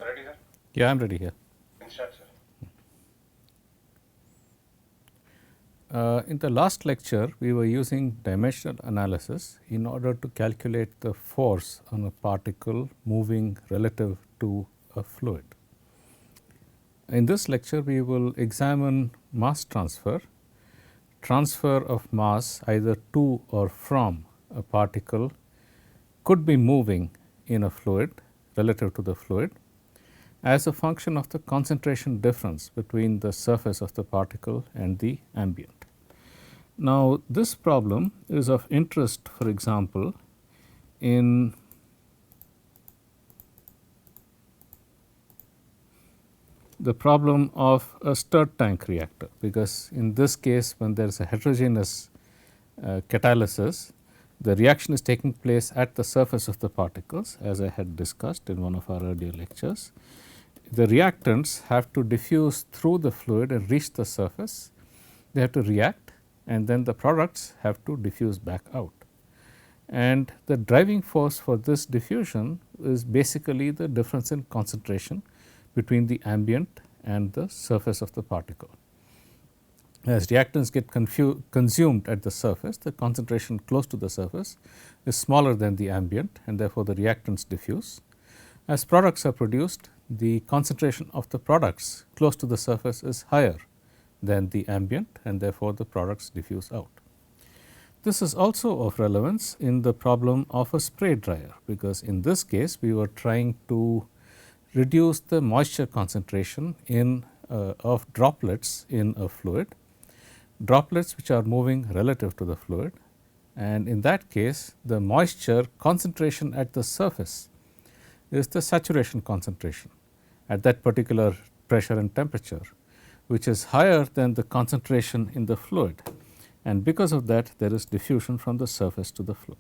Ready, sir? Yeah, I am ready here. Start, sir. In the last lecture, we were using dimensional analysis in order to calculate the force on a particle moving relative to a fluid. In this lecture, we will examine mass transfer, transfer of mass either to or from a particle could be moving in a fluid relative to the fluid as a function of the concentration difference between the surface of the particle and the ambient. Now, this problem is of interest, for example, in the problem of a stirred tank reactor, because in this case when there is a heterogeneous catalysis, the reaction is taking place at the surface of the particles, as I had discussed in one of our earlier lectures. The reactants have to diffuse through the fluid and reach the surface. They have to react, and then the products have to diffuse back out. And the driving force for this diffusion is basically the difference in concentration between the ambient and the surface of the particle. As reactants get consumed at the surface, the concentration close to the surface is smaller than the ambient, and therefore, the reactants diffuse. As products are produced, the concentration of the products close to the surface is higher than the ambient, and therefore, the products diffuse out. This is also of relevance in the problem of a spray dryer, because in this case we were trying to reduce the moisture concentration in of droplets in a fluid, droplets which are moving relative to the fluid, and in that case the moisture concentration at the surface is the saturation concentration at that particular pressure and temperature, which is higher than the concentration in the fluid, and because of that there is diffusion from the surface to the fluid.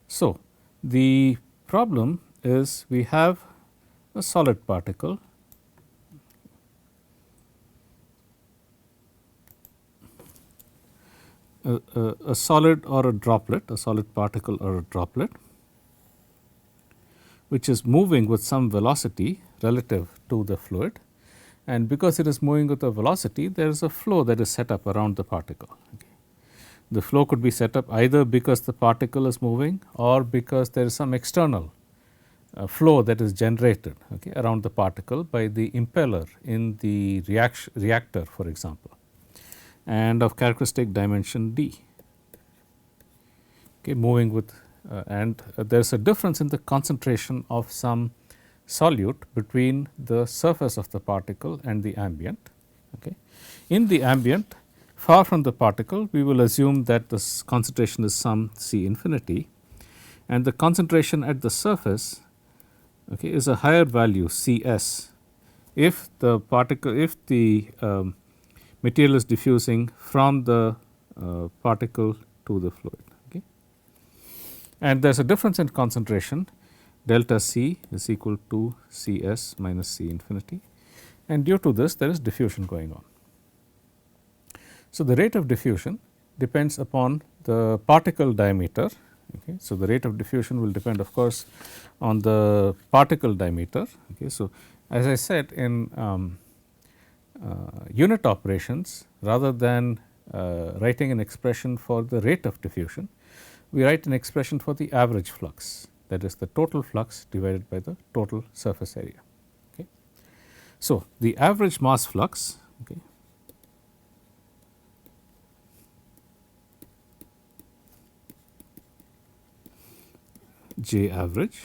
So, the problem is we have a solid particle, a solid or a droplet, a solid particle or a droplet, which is moving with some velocity relative to the fluid, and because it is moving with a velocity, there is a flow that is set up around the particle. Okay. The flow could be set up either because the particle is moving or because there is some external flow that is generated around the particle by the impeller in the reactor, for example, and of characteristic dimension d, moving with and there is a difference in the concentration of some solute between the surface of the particle and the ambient. In the ambient, far from the particle, we will assume that this concentration is some C infinity, and the concentration at the surface is a higher value Cs if the material is diffusing from the particle to the fluid. And there is a difference in concentration, delta C is equal to Cs minus C infinity, and due to this there is diffusion going on. So, the rate of diffusion depends upon the particle diameter. So, the rate of diffusion will depend, of course, on the particle diameter. So, as I said, in unit operations, rather than writing an expression for the rate of diffusion, we write an expression for the average flux, that is the total flux divided by the total surface area. So, the average mass flux J average,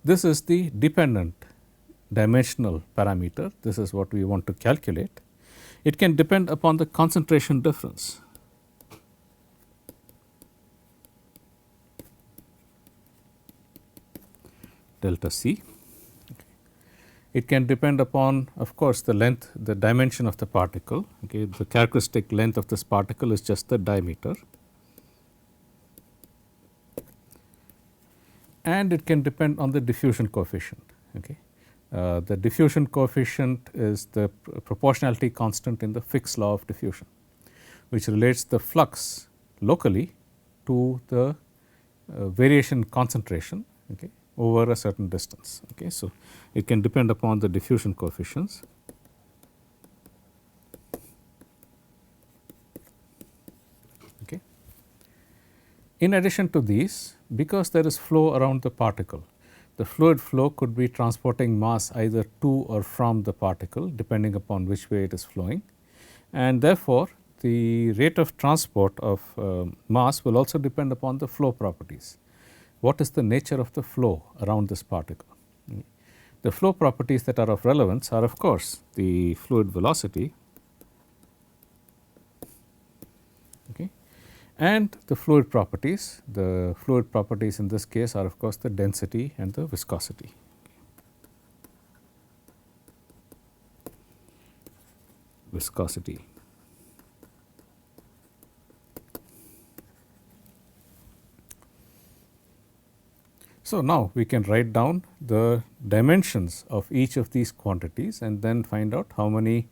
this is the dependent dimensional parameter. This is what we want to calculate. It can depend upon the concentration difference. Delta C. It can depend upon, of course, the length, the dimension of the particle. The characteristic length of this particle is just the diameter, and it can depend on the diffusion coefficient. The diffusion coefficient is the proportionality constant in the Fick's law of diffusion, which relates the flux locally to the variation concentration over a certain distance. Okay. So, it can depend upon the diffusion coefficients. Okay. In addition to these, because there is flow around the particle, the fluid flow could be transporting mass either to or from the particle depending upon which way it is flowing, and therefore, the rate of transport of mass will also depend upon the flow properties. What is the nature of the flow around this particle? The flow properties that are of relevance are, of course, the fluid velocity, okay, and the fluid properties. The fluid properties in this case are, of course, the density and the viscosity. Viscosity. So, now we can write down the dimensions of each of these quantities and then find out how many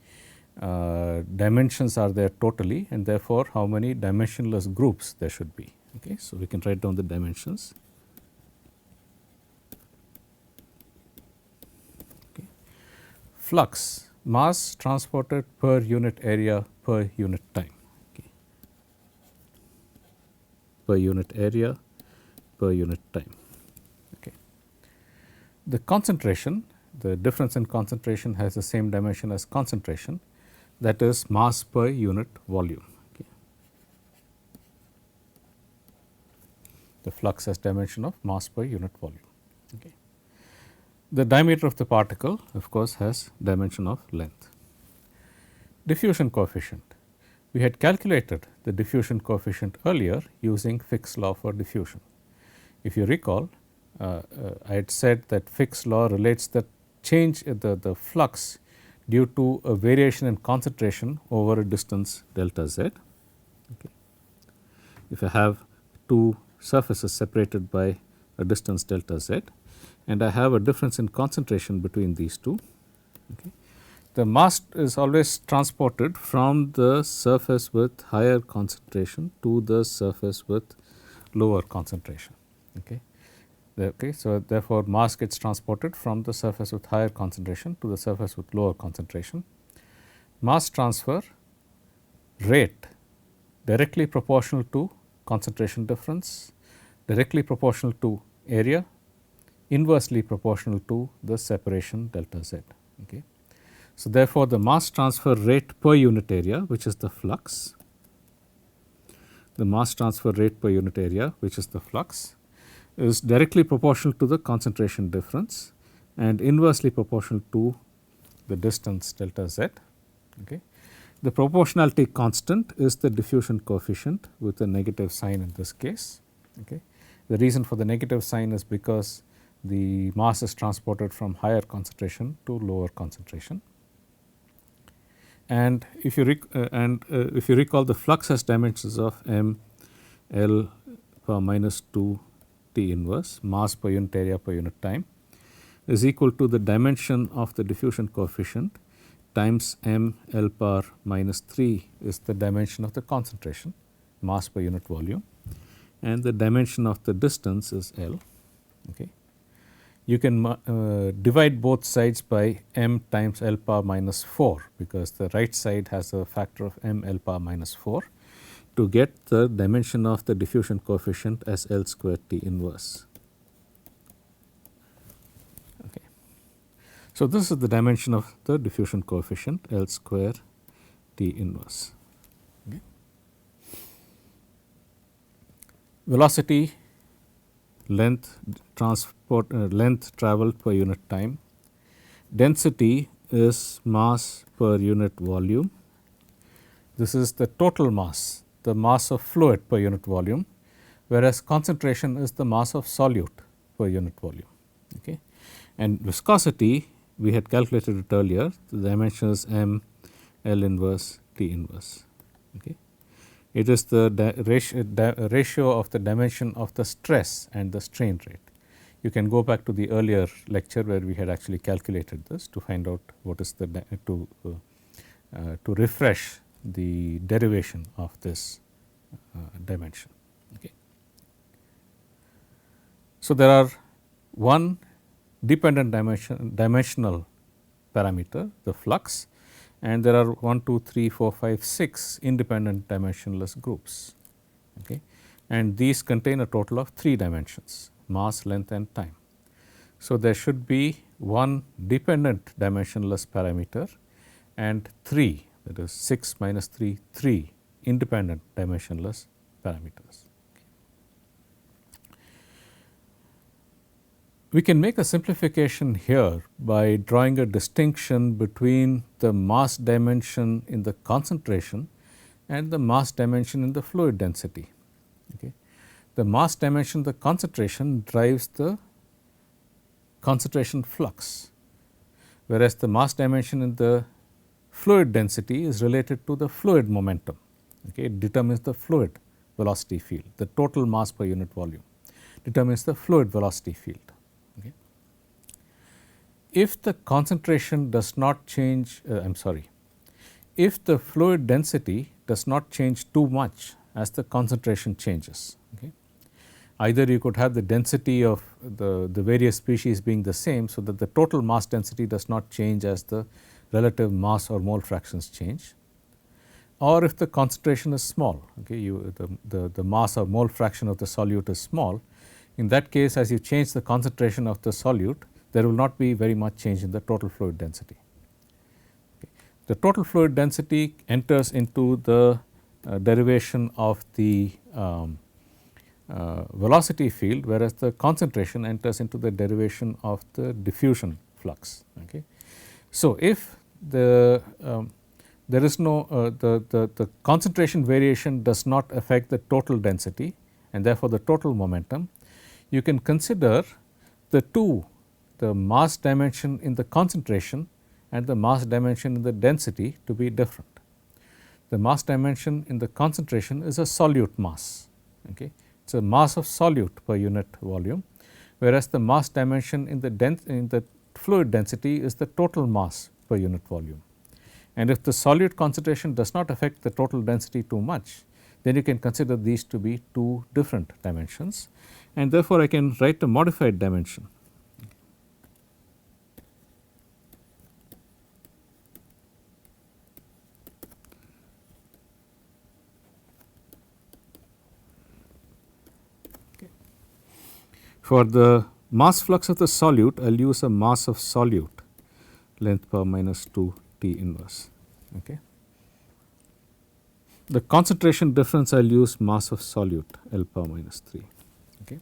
dimensions are there totally, and therefore, how many dimensionless groups there should be. Okay. So, we can write down the dimensions. Okay. Flux, mass transported per unit area per unit time. Okay. Per unit area per unit time. The concentration, the difference in concentration has the same dimension as concentration, that is mass per unit volume. Okay. The flux has dimension of mass per unit volume. Okay. The diameter of the particle, of course, has dimension of length. Diffusion coefficient. We had calculated the diffusion coefficient earlier using Fick's law for diffusion. If you recall, I had said that Fick's law relates the change the flux due to a variation in concentration over a distance delta z. Okay. If I have two surfaces separated by a distance delta z and I have a difference in concentration between these two, okay, the mass is always transported from the surface with higher concentration to the surface with lower concentration. Okay. Okay. So, therefore, mass gets transported from the surface with higher concentration to the surface with lower concentration. Mass transfer rate directly proportional to concentration difference, directly proportional to area, inversely proportional to the separation delta z. Okay. So, therefore, the mass transfer rate per unit area, which is the flux, the mass transfer rate per unit area, which is the flux, is directly proportional to the concentration difference and inversely proportional to the distance delta z. Okay. The proportionality constant is the diffusion coefficient with a negative sign in this case. Okay. The reason for the negative sign is because the mass is transported from higher concentration to lower concentration. And if you recall, the flux has dimensions of m L power minus 2 T inverse, mass per unit area per unit time, is equal to the dimension of the diffusion coefficient times m L power minus 3 is the dimension of the concentration, mass per unit volume, and the dimension of the distance is L. Okay. You can divide both sides by m times L power minus 4, because the right side has a factor of m L power minus 4, to get the dimension of the diffusion coefficient as L square T inverse. Okay. So, this is the dimension of the diffusion coefficient L square T inverse. Okay. Velocity, length length traveled per unit time, density is mass per unit volume. This is the total mass, the mass of fluid per unit volume, whereas concentration is the mass of solute per unit volume. Okay. And viscosity, we had calculated it earlier, the dimension is m L inverse T inverse. Okay. It is the ratio of the dimension of the stress and the strain rate. You can go back to the earlier lecture where we had actually calculated this to find out what is the to refresh the derivation of this dimension. Okay. So, there are one dependent dimensional parameter, the flux, and there are 1, 2, 3, 4, 5, 6 independent dimensionless groups. Okay. And these contain a total of 3 dimensions: mass, length and time. So, there should be one dependent dimensionless parameter and 3, that is 6 minus 3, 3 independent dimensionless parameters. We can make a simplification here by drawing a distinction between the mass dimension in the concentration and the mass dimension in the fluid density. Okay. The mass dimension, the concentration, drives the concentration flux, whereas the mass dimension in the fluid density is related to the fluid momentum. Okay. It determines the fluid velocity field. The total mass per unit volume determines the fluid velocity field. Okay. If the concentration does not change, if the fluid density does not change too much as the concentration changes, okay, either you could have the density of the various species being the same, so that the total mass density does not change as the relative mass or mole fractions change, or if the concentration is small, okay, the mass or mole fraction of the solute is small. In that case, as you change the concentration of the solute, there will not be very much change in the total fluid density. Okay. The total fluid density enters into the derivation of the velocity field, whereas the concentration enters into the derivation of the diffusion flux. Okay. So, if there is no the concentration variation does not affect the total density and therefore, the total momentum, you can consider the mass dimension in the concentration and the mass dimension in the density to be different. The mass dimension in the concentration is a solute mass. Okay. It is a mass of solute per unit volume, whereas the mass dimension in the fluid density is the total mass per unit volume. And if the solute concentration does not affect the total density too much, then you can consider these to be two different dimensions, and therefore, I can write a modified dimension. Okay. For the mass flux of the solute, I will use a mass of solute length power minus 2 T inverse. Okay. The concentration difference, I will use mass of solute L power minus 3. Okay.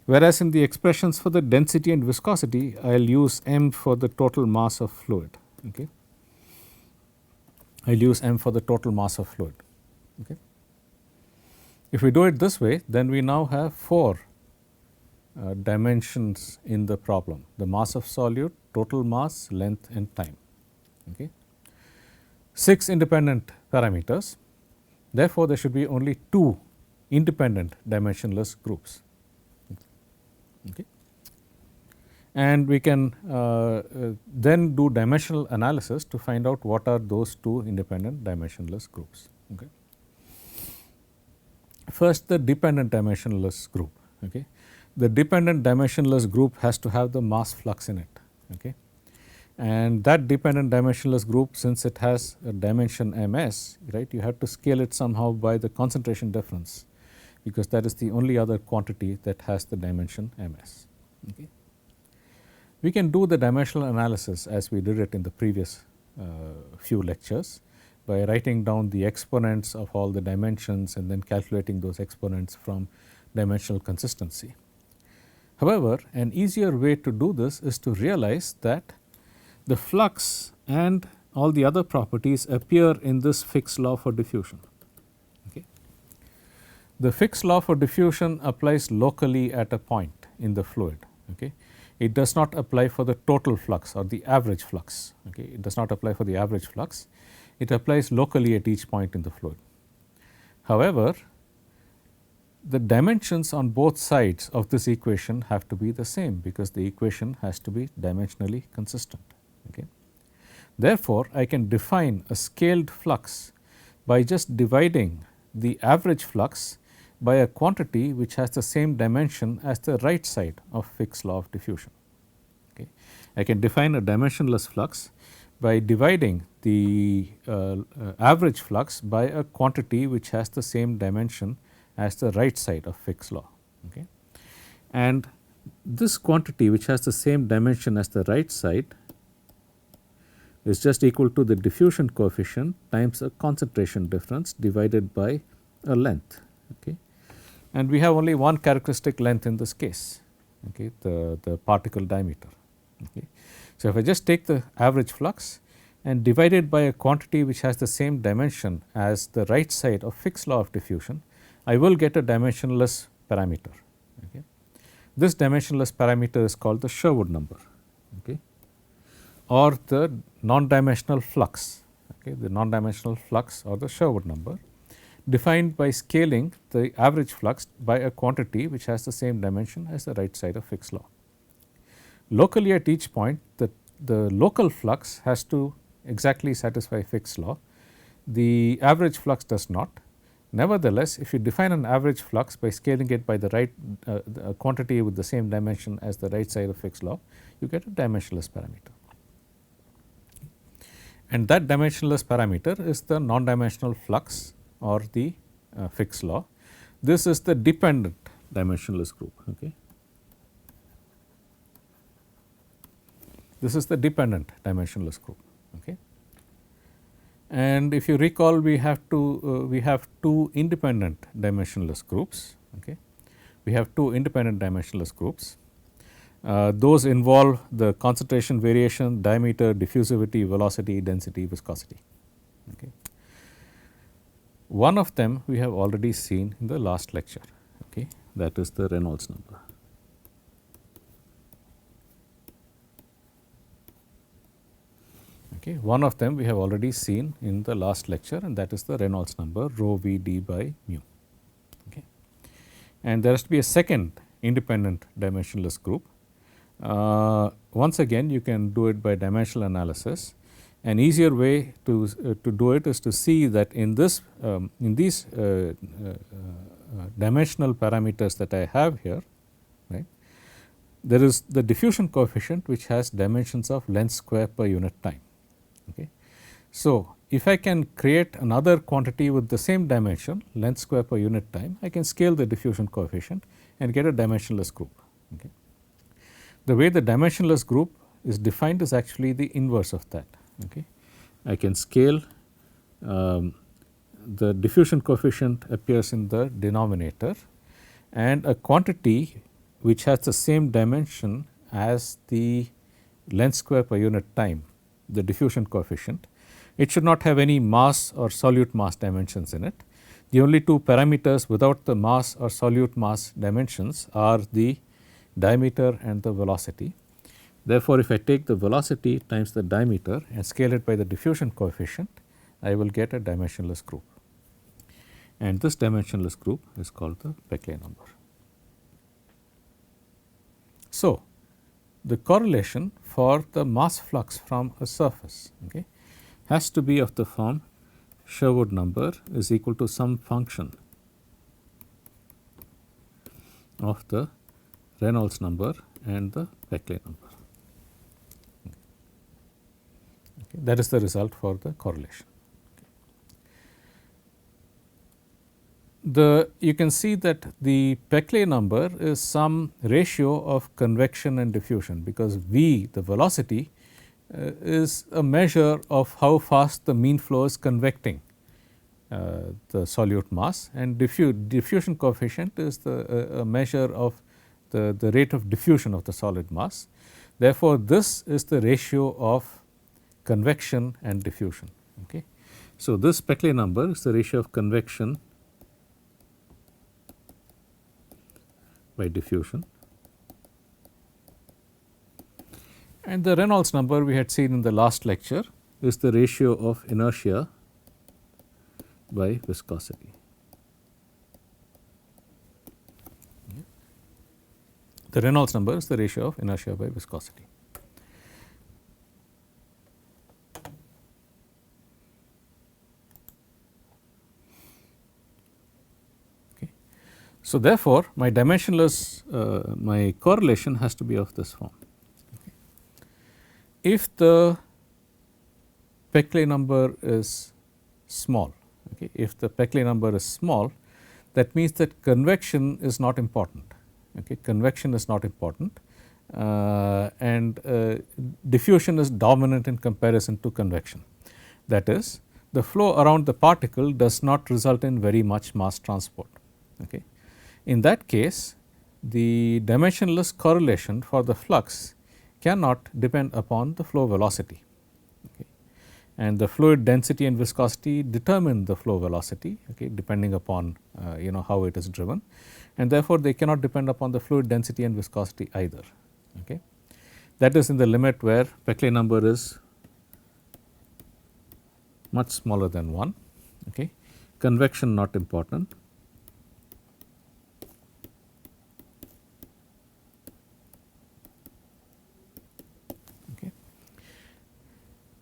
Whereas, in the expressions for the density and viscosity, I will use m for the total mass of fluid. Okay. I will use m for the total mass of fluid. Okay. If we do it this way, then we now have 4 dimensions in the problem: the mass of solute, total mass, length and time. Okay. 6 independent parameters. Therefore, there should be only 2 independent dimensionless groups. Okay. And we can then do dimensional analysis to find out what are those 2 independent dimensionless groups. Okay. First, the dependent dimensionless group. Okay. The dependent dimensionless group has to have the mass flux in it. Okay. And that dependent dimensionless group, since it has a dimension ms, right, you have to scale it somehow by the concentration difference, because that is the only other quantity that has the dimension ms. Okay. We can do the dimensional analysis as we did it in the previous few lectures by writing down the exponents of all the dimensions and then calculating those exponents from dimensional consistency. However, an easier way to do this is to realize that the flux and all the other properties appear in this Fick's law for diffusion. Okay. The Fick's law for diffusion applies locally at a point in the fluid. Okay. It does not apply for the total flux or the average flux. Okay. It does not apply for the average flux. It applies locally at each point in the fluid. However, the dimensions on both sides of this equation have to be the same, because the equation has to be dimensionally consistent. Okay. Therefore, I can define a scaled flux by just dividing the average flux by a quantity which has the same dimension as the right side of Fick's law of diffusion. Okay. I can define a dimensionless flux by dividing the average flux by a quantity which has the same dimension as the right side of Fick's law. Okay. And this quantity which has the same dimension as the right side is just equal to the diffusion coefficient times a concentration difference divided by a length. Okay. And we have only one characteristic length in this case, okay, the particle diameter. Okay. So, if I just take the average flux and divide it by a quantity which has the same dimension as the right side of Fick's law of diffusion, I will get a dimensionless parameter. Okay. This dimensionless parameter is called the Sherwood number, okay, or the non-dimensional flux, okay, the non-dimensional flux or the Sherwood number, defined by scaling the average flux by a quantity which has the same dimension as the right side of Fick's law. Locally at each point, the local flux has to exactly satisfy Fick's law. The average flux does not. Nevertheless, if you define an average flux by scaling it by the right quantity with the same dimension as the right side of Fick's law, you get a dimensionless parameter. And that dimensionless parameter is the non-dimensional flux or the Fick's law. This is the dependent dimensionless group. Okay. This is the dependent dimensionless group. Okay. And if you recall, we have two independent dimensionless groups. Okay. We have two independent dimensionless groups. Those involve the concentration variation, diameter, diffusivity, velocity, density, viscosity. Okay. One of them we have already seen in the last lecture, okay, that is the Reynolds number. Okay. One of them we have already seen in the last lecture, and that is the Reynolds number rho v d by mu. Okay. And there has to be a second independent dimensionless group. Once again, you can do it by dimensional analysis. An easier way to do it is to see that in this in these dimensional parameters that I have here, right, there is the diffusion coefficient which has dimensions of length square per unit time. Okay. So, if I can create another quantity with the same dimension length square per unit time, I can scale the diffusion coefficient and get a dimensionless group. Okay. The way the dimensionless group is defined is actually the inverse of that. Okay. I can scale, the diffusion coefficient appears in the denominator, and a quantity which has the same dimension as the length square per unit time, the diffusion coefficient. It should not have any mass or solute mass dimensions in it. The only two parameters without the mass or solute mass dimensions are the diameter and the velocity. Therefore, if I take the velocity times the diameter and scale it by the diffusion coefficient, I will get a dimensionless group. And this dimensionless group is called the Beckley number. So, the correlation for the mass flux from a surface, okay, has to be of the form Sherwood number is equal to some function of the Reynolds number and the Beckley number. Okay. That is the result for the correlation. Okay. You can see that the Beckley number is some ratio of convection and diffusion, because V, the velocity, is a measure of how fast the mean flow is convecting the solute mass, and diffusion coefficient is a measure of the rate of diffusion of the solid mass. Therefore, this is the ratio of convection and diffusion. Okay. So, this Beckley number is the ratio of convection by diffusion, and the Reynolds number we had seen in the last lecture is the ratio of inertia by viscosity. The Reynolds number is the ratio of inertia by viscosity. Okay. So, therefore, my dimensionless my correlation has to be of this form. Okay. If the Peclet number is small, okay, if the Peclet number is small, that means that convection is not important. Okay. Convection is not important and diffusion is dominant in comparison to convection. That is, the flow around the particle does not result in very much mass transport. Okay. In that case, the dimensionless correlation for the flux cannot depend upon the flow velocity. Okay. And the fluid density and viscosity determine the flow velocity, okay, depending upon how it is driven, and therefore, they cannot depend upon the fluid density and viscosity either. Okay. That is in the limit where Peclet number is much smaller than 1. Okay. Convection not important.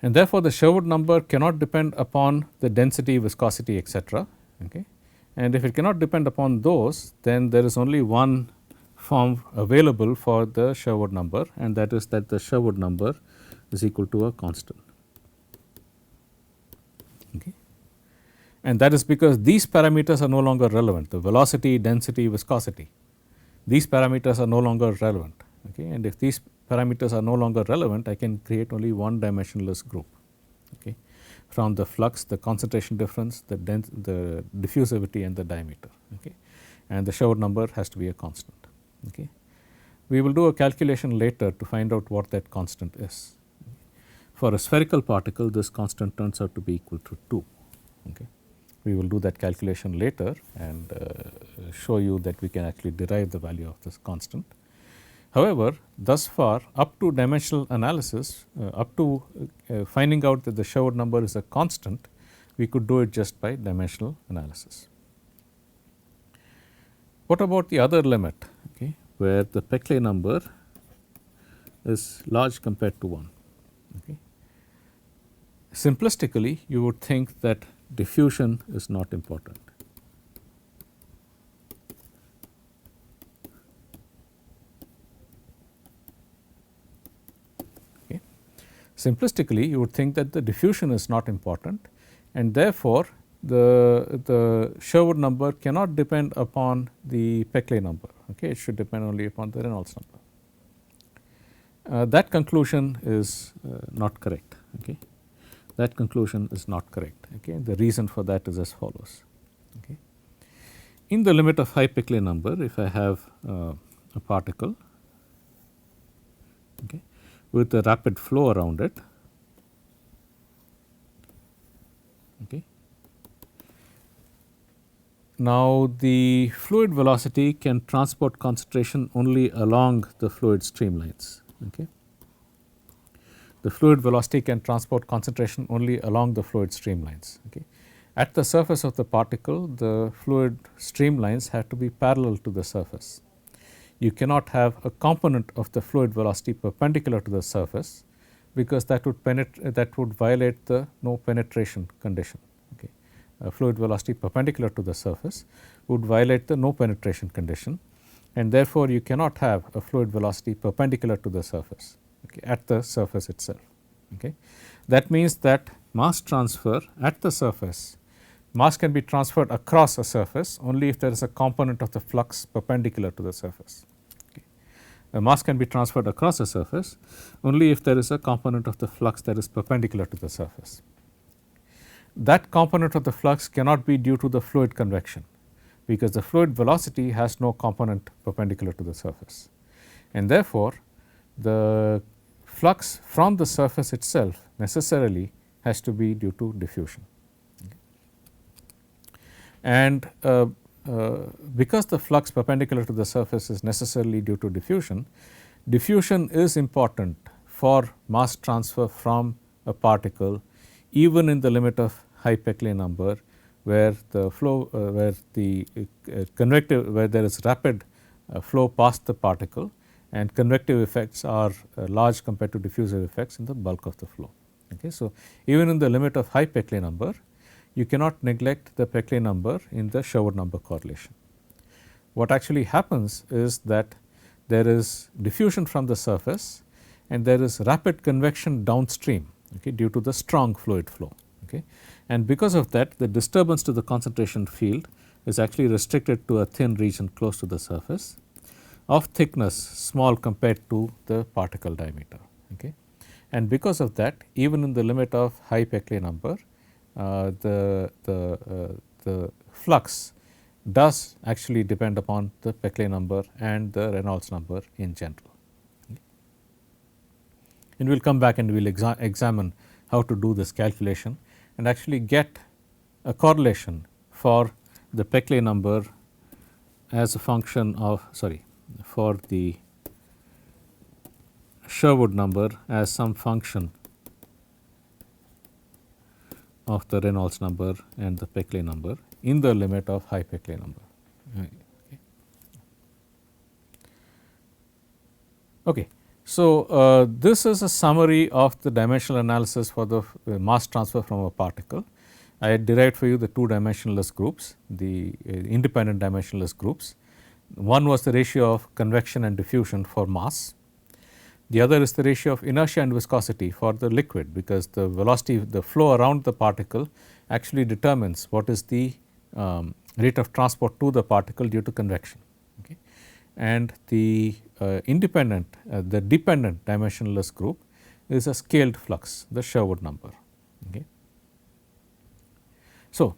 And therefore, the Sherwood number cannot depend upon the density, viscosity, etc. Okay. And if it cannot depend upon those, then there is only one form available for the Sherwood number, and that is that the Sherwood number is equal to a constant. Okay. And that is because these parameters are no longer relevant, the velocity, density, viscosity. These parameters are no longer relevant. Okay. And if these parameters are no longer relevant, I can create only one dimensionless group. Okay. From the flux, the concentration difference, the diffusivity and the diameter. Okay. And the Sherwood number has to be a constant. Okay. We will do a calculation later to find out what that constant is. For a spherical particle, this constant turns out to be equal to 2. Okay. We will do that calculation later and show you that we can actually derive the value of this constant. However, thus far up to dimensional analysis, up to finding out that the Sherwood number is a constant, we could do it just by dimensional analysis. What about the other limit, okay, where the Peclet number is large compared to 1? Okay. Simplistically, you would think that diffusion is not important. Simplistically, you would think that the diffusion is not important, and therefore, the Sherwood number cannot depend upon the Peclet number. Okay. It should depend only upon the Reynolds number. That conclusion is not correct. Okay. That conclusion is not correct. Okay. The reason for that is as follows. Okay. In the limit of high Peclet number, if I have a particle, okay, with a rapid flow around it. Okay. Now, the fluid velocity can transport concentration only along the fluid streamlines. Okay. The fluid velocity can transport concentration only along the fluid streamlines. Okay. At the surface of the particle, the fluid streamlines have to be parallel to the surface. You cannot have a component of the fluid velocity perpendicular to the surface, because that would violate the no penetration condition. Okay. A fluid velocity perpendicular to the surface would violate the no penetration condition, and therefore, you cannot have a fluid velocity perpendicular to the surface, okay, at the surface itself. Okay. That means that mass transfer at the surface, mass can be transferred across a surface only if there is a component of the flux perpendicular to the surface. Okay. A mass can be transferred across a surface only if there is a component of the flux that is perpendicular to the surface. That component of the flux cannot be due to the fluid convection, because the fluid velocity has no component perpendicular to the surface, and therefore, the flux from the surface itself necessarily has to be due to diffusion. Okay. And because the flux perpendicular to the surface is necessarily due to diffusion, diffusion is important for mass transfer from a particle even in the limit of high Peclet number, where the flow where the convective, where there is rapid flow past the particle, and convective effects are large compared to diffusive effects in the bulk of the flow. Okay. So, even in the limit of high Peclet number, you cannot neglect the Peclet number in the Sherwood number correlation. what actually happens is that there is diffusion from the surface and there is rapid convection downstream, okay, due to the strong fluid flow. Okay. And because of that, the disturbance to the concentration field is actually restricted to a thin region close to the surface of thickness small compared to the particle diameter. Okay. And because of that, even in the limit of high Peclet number, the flux does actually depend upon the Peclet number and the Reynolds number in general. Okay. And we will come back and we will examine how to do this calculation and actually get a correlation for the Peclet number as a function of for the Sherwood number as some function of the Reynolds number and the Peclet number in the limit of high Peclet number. Okay. So, this is a summary of the dimensional analysis for the mass transfer from a particle. I had derived for you the two dimensionless groups, the independent dimensionless groups. One was the ratio of convection and diffusion for mass. The other is the ratio of inertia and viscosity for the liquid, because the velocity, the flow around the particle actually determines what is the rate of transport to the particle due to convection. Okay. And the independent, the dependent dimensionless group is a scaled flux, the Sherwood number. Okay. So,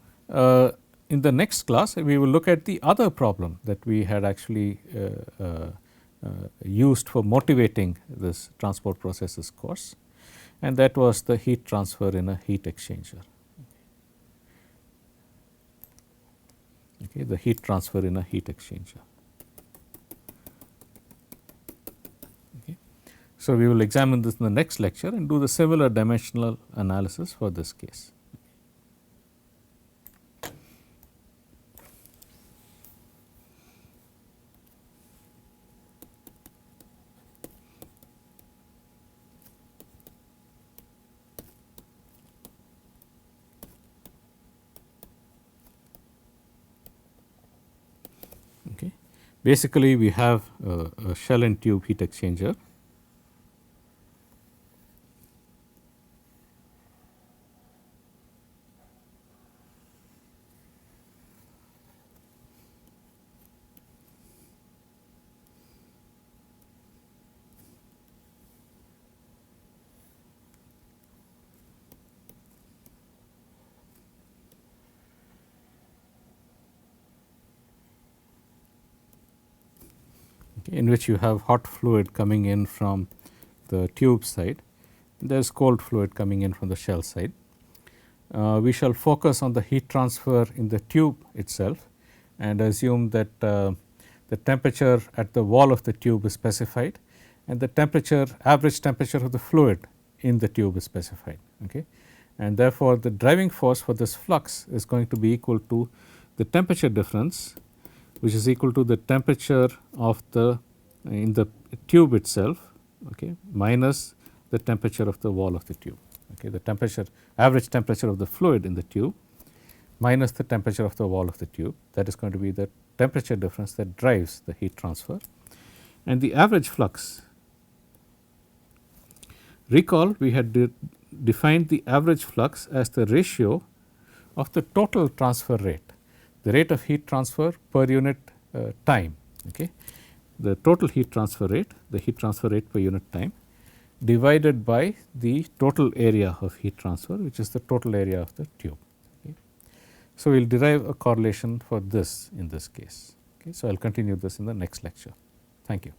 in the next class we will look at the other problem that we had actually used for motivating this transport processes course, and that was the heat transfer in a heat exchanger. Okay, the heat transfer in a heat exchanger. Okay. So, we will examine this in the next lecture and do the similar dimensional analysis for this case. Okay. Basically, we have a shell and tube heat exchanger. In which you have hot fluid coming in from the tube side, there is cold fluid coming in from the shell side. We shall focus on the heat transfer in the tube itself and assume that the temperature at the wall of the tube is specified and the temperature, average temperature of the fluid in the tube is specified. Okay. And therefore, the driving force for this flux is going to be equal to the temperature difference, which is equal to the temperature of the in the tube itself, okay, minus the temperature of the wall of the tube. Okay, the temperature, average temperature of the fluid in the tube minus the temperature of the wall of the tube, that is going to be the temperature difference that drives the heat transfer. And the average flux, recall we had defined the average flux as the ratio of the total transfer rate, the rate of heat transfer per unit time. Okay. The total heat transfer rate, the heat transfer rate per unit time divided by the total area of heat transfer, which is the total area of the tube. Okay. So, we will derive a correlation for this in this case. Okay. So, I will continue this in the next lecture. Thank you.